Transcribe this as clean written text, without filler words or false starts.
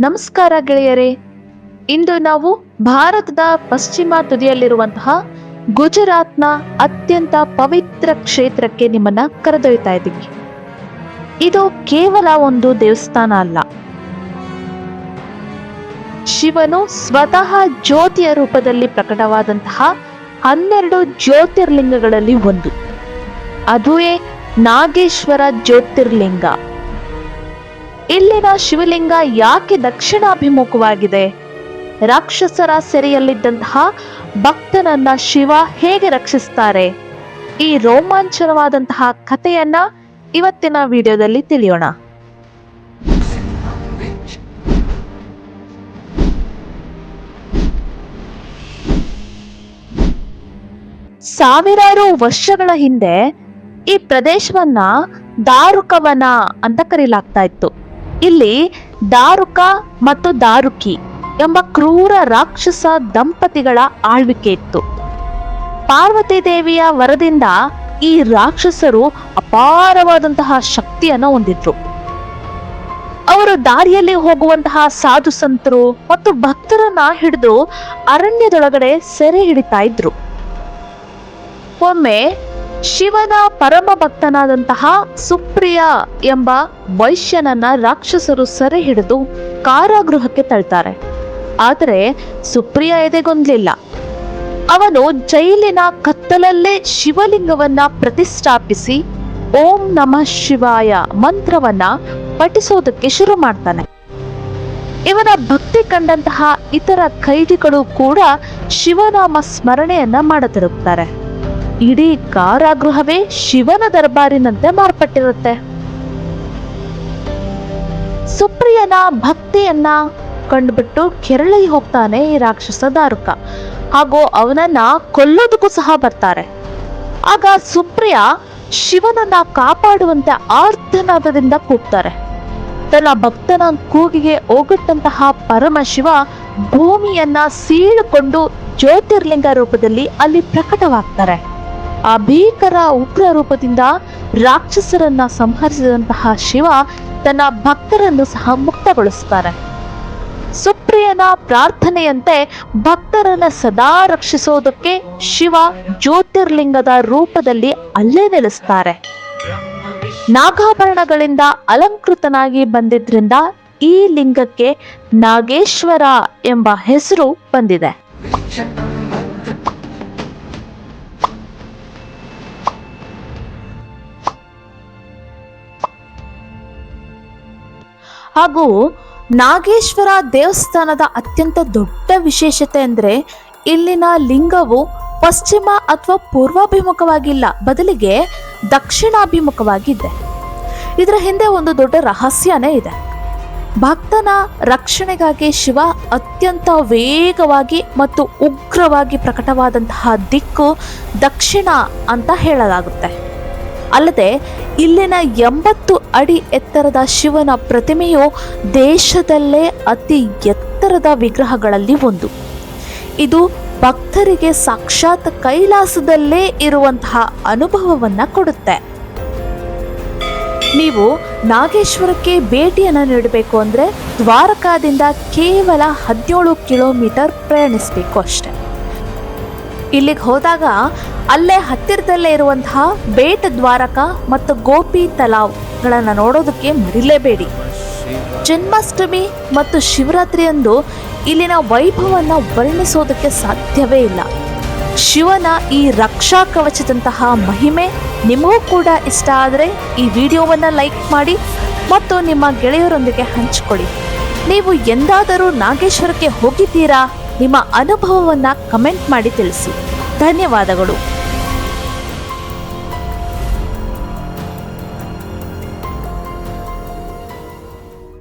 ನಮಸ್ಕಾರ ಗೆಳೆಯರೇ. ಇಂದು ನಾವು ಭಾರತದ ಪಶ್ಚಿಮ ತುದಿಯಲ್ಲಿರುವಂತಹ ಗುಜರಾತ್ನ ಅತ್ಯಂತ ಪವಿತ್ರ ಕ್ಷೇತ್ರಕ್ಕೆ ನಿಮ್ಮನ್ನ ಕರೆದೊಯ್ತಾ ಇದ್ದೀವಿ. ಇದು ಕೇವಲ ಒಂದು ದೇವಸ್ಥಾನ ಅಲ್ಲ, ಶಿವನು ಸ್ವತಃ ಜ್ಯೋತಿಯ ರೂಪದಲ್ಲಿ ಪ್ರಕಟವಾದಂತಹ 12 ಜ್ಯೋತಿರ್ಲಿಂಗಗಳಲ್ಲಿ ಒಂದು. ಅದುವೇ ನಾಗೇಶ್ವರ ಜ್ಯೋತಿರ್ಲಿಂಗ. ಇಲ್ಲಿನ ಶಿವಲಿಂಗ ಯಾಕೆ ದಕ್ಷಿಣಾಭಿಮುಖವಾಗಿದೆ? ರಾಕ್ಷಸರ ಸೆರೆಯಲ್ಲಿದ್ದಂತಹ ಭಕ್ತನನ್ನ ಶಿವ ಹೇಗೆ ರಕ್ಷಿಸ್ತಾರೆ? ಈ ರೋಮಾಂಚನವಾದಂತಹ ಕಥೆಯನ್ನ ಇವತ್ತಿನ ವಿಡಿಯೋದಲ್ಲಿ ತಿಳಿಯೋಣ. ಸಾವಿರಾರು ವರ್ಷಗಳ ಹಿಂದೆ ಈ ಪ್ರದೇಶವನ್ನ ದಾರುಕವನ ಅಂತ ಕರೆಯಲಾಗ್ತಾ ಇತ್ತು. ಇಲ್ಲಿ ದಾರುಕ ಮತ್ತು ದಾರುಕಿ ಎಂಬ ಕ್ರೂರ ರಾಕ್ಷಸ ದಂಪತಿಗಳ ಆಳ್ವಿಕೆ ಇತ್ತು. ಪಾರ್ವತಿ ದೇವಿಯ ವರದಿಂದ ಈ ರಾಕ್ಷಸರು ಅಪಾರವಾದಂತಹ ಶಕ್ತಿಯನ್ನು ಹೊಂದಿದ್ರು. ಅವರು ದಾರಿಯಲ್ಲಿ ಹೋಗುವಂತಹ ಸಾಧು ಸಂತರು ಮತ್ತು ಭಕ್ತರನ್ನ ಹಿಡಿದು ಅರಣ್ಯದೊಳಗಡೆ ಸೆರೆ ಹಿಡಿತಾ ಇದ್ರು. ಒಮ್ಮೆ ಶಿವನ ಪರಮ ಭಕ್ತನಾದಂತಹ ಸುಪ್ರಿಯ ಎಂಬ ವೈಶ್ಯನನ್ನ ರಾಕ್ಷಸರು ಸೆರೆ ಹಿಡಿದು ಕಾರಾಗೃಹಕ್ಕೆ ತಳ್ತಾರೆ. ಆದರೆ ಸುಪ್ರಿಯ ಎದೆಗೊಂದ್ಲಿಲ್ಲ. ಅವನು ಜೈಲಿನ ಕತ್ತಲಲ್ಲೇ ಶಿವಲಿಂಗವನ್ನ ಪ್ರತಿಷ್ಠಾಪಿಸಿ ಓಂ ನಮಃ ಶಿವಾಯ ಮಂತ್ರವನ್ನ ಪಠಿಸೋದಕ್ಕೆ ಶುರು ಮಾಡ್ತಾನೆ. ಇವನ ಭಕ್ತಿ ಕಂಡಂತಹ ಇತರ ಖೈದಿಗಳು ಕೂಡ ಶಿವನಾಮ ಸ್ಮರಣೆಯನ್ನ ಮಾಡತೊಡಗುತ್ತಾರೆ. ಇಡೀ ಕಾರಾಗೃಹವೇ ಶಿವನ ದರ್ಬಾರಿನಂತೆ ಮಾರ್ಪಟ್ಟಿರುತ್ತೆ. ಸುಪ್ರಿಯನ ಭಕ್ತಿಯನ್ನ ಕಂಡುಬಿಟ್ಟು ಕೆರಳಿ ಹೋಗ್ತಾನೆ ಈ ರಾಕ್ಷಸ ದಾರುಕ, ಹಾಗೂ ಅವನನ್ನ ಕೊಲ್ಲೋದಕ್ಕೂ ಸಹ ಬರ್ತಾರೆ. ಆಗ ಸುಪ್ರಿಯ ಶಿವನನ್ನ ಕಾಪಾಡುವಂತೆ ಆರ್ತನಾದದಿಂದ ಕೂಗ್ತಾರೆ. ತನ್ನ ಭಕ್ತನ ಕೂಗಿಗೆ ಓಗೊಟ್ಟಂತಹ ಪರಮಶಿವ ಭೂಮಿಯನ್ನ ಸೀಳಿಕೊಂಡು ಜ್ಯೋತಿರ್ಲಿಂಗ ರೂಪದಲ್ಲಿ ಅಲ್ಲಿ ಪ್ರಕಟವಾಗ್ತಾರೆ. ಆ ಭೀಕರ ಉಗ್ರ ರೂಪದಿಂದ ರಾಕ್ಷಸರನ್ನ ಸಂಹರಿಸಿದಂತಹ ಶಿವ ತನ್ನ ಭಕ್ತರನ್ನು ಸಹ ಮುಕ್ತಗೊಳಿಸ್ತಾರೆ. ಸುಪ್ರಿಯನ ಪ್ರಾರ್ಥನೆಯಂತೆ ಭಕ್ತರನ್ನ ಸದಾ ರಕ್ಷಿಸೋದಕ್ಕೆ ಶಿವ ಜ್ಯೋತಿರ್ಲಿಂಗದ ರೂಪದಲ್ಲಿ ಅಲ್ಲೇ ನೆಲೆಸ್ತಾರೆ. ನಾಗಾಭರಣಗಳಿಂದ ಅಲಂಕೃತನಾಗಿ ಬಂದಿದ್ರಿಂದ ಈ ಲಿಂಗಕ್ಕೆ ನಾಗೇಶ್ವರ ಎಂಬ ಹೆಸರು ಬಂದಿದೆ. ಹಾಗೂ ನಾಗೇಶ್ವರ ದೇವಸ್ಥಾನದ ಅತ್ಯಂತ ದೊಡ್ಡ ವಿಶೇಷತೆ ಅಂದರೆ ಇಲ್ಲಿನ ಲಿಂಗವು ಪಶ್ಚಿಮ ಅಥವಾ ಪೂರ್ವಾಭಿಮುಖವಾಗಿಲ್ಲ, ಬದಲಿಗೆ ದಕ್ಷಿಣಾಭಿಮುಖವಾಗಿದೆ. ಇದರ ಹಿಂದೆ ಒಂದು ದೊಡ್ಡ ರಹಸ್ಯನೇ ಇದೆ. ಭಕ್ತನ ರಕ್ಷಣೆಗಾಗಿ ಶಿವ ಅತ್ಯಂತ ವೇಗವಾಗಿ ಮತ್ತು ಉಗ್ರವಾಗಿ ಪ್ರಕಟವಾದಂತಹ ದಿಕ್ಕು ದಕ್ಷಿಣ ಅಂತ ಹೇಳಲಾಗುತ್ತೆ. ಅಲ್ಲದೆ ಇಲ್ಲಿನ 80 ಅಡಿ ಎತ್ತರದ ಶಿವನ ಪ್ರತಿಮೆಯು ದೇಶದಲ್ಲೇ ಅತಿ ಎತ್ತರದ ವಿಗ್ರಹಗಳಲ್ಲಿ ಒಂದು. ಇದು ಭಕ್ತರಿಗೆ ಸಾಕ್ಷಾತ್ ಕೈಲಾಸದಲ್ಲೇ ಇರುವಂತಹ ಅನುಭವವನ್ನ ಕೊಡುತ್ತೆ. ನೀವು ನಾಗೇಶ್ವರಕ್ಕೆ ಭೇಟಿಯನ್ನು ನೀಡಬೇಕು ಅಂದರೆ ದ್ವಾರಕಾದಿಂದ ಕೇವಲ 17 ಕಿಲೋಮೀಟರ್ ಪ್ರಯಾಣಿಸಬೇಕು ಅಷ್ಟೆ. ಇಲ್ಲಿಗೆ ಹೋದಾಗ ಅಲ್ಲೇ ಹತ್ತಿರದಲ್ಲೇ ಇರುವಂತಹ ಬೇಟ ದ್ವಾರಕ ಮತ್ತು ಗೋಪಿ ತಲಾವ್ಗಳನ್ನು ನೋಡೋದಕ್ಕೆ ಮರಿಲೇಬೇಡಿ. ಜನ್ಮಾಷ್ಟಮಿ ಮತ್ತು ಶಿವರಾತ್ರಿಯಂದು ಇಲ್ಲಿನ ವೈಭವವನ್ನು ವರ್ಣಿಸೋದಕ್ಕೆ ಸಾಧ್ಯವೇ ಇಲ್ಲ. ಶಿವನ ಈ ರಕ್ಷಾ ಕವಚದಂತಹ ಮಹಿಮೆ ನಿಮಗೂ ಕೂಡ ಇಷ್ಟ ಆದರೆ ಈ ವಿಡಿಯೋವನ್ನು ಲೈಕ್ ಮಾಡಿ ಮತ್ತು ನಿಮ್ಮ ಗೆಳೆಯರೊಂದಿಗೆ ಹಂಚಿಕೊಳ್ಳಿ. ನೀವು ಎಂದಾದರೂ ನಾಗೇಶ್ವರಕ್ಕೆ ಹೋಗಿದ್ದೀರಾ? ನಿಮ್ಮ ಅನುಭವವನ್ನು ಕಮೆಂಟ್ ಮಾಡಿ ತಿಳಿಸಿ. ಧನ್ಯವಾದಗಳು.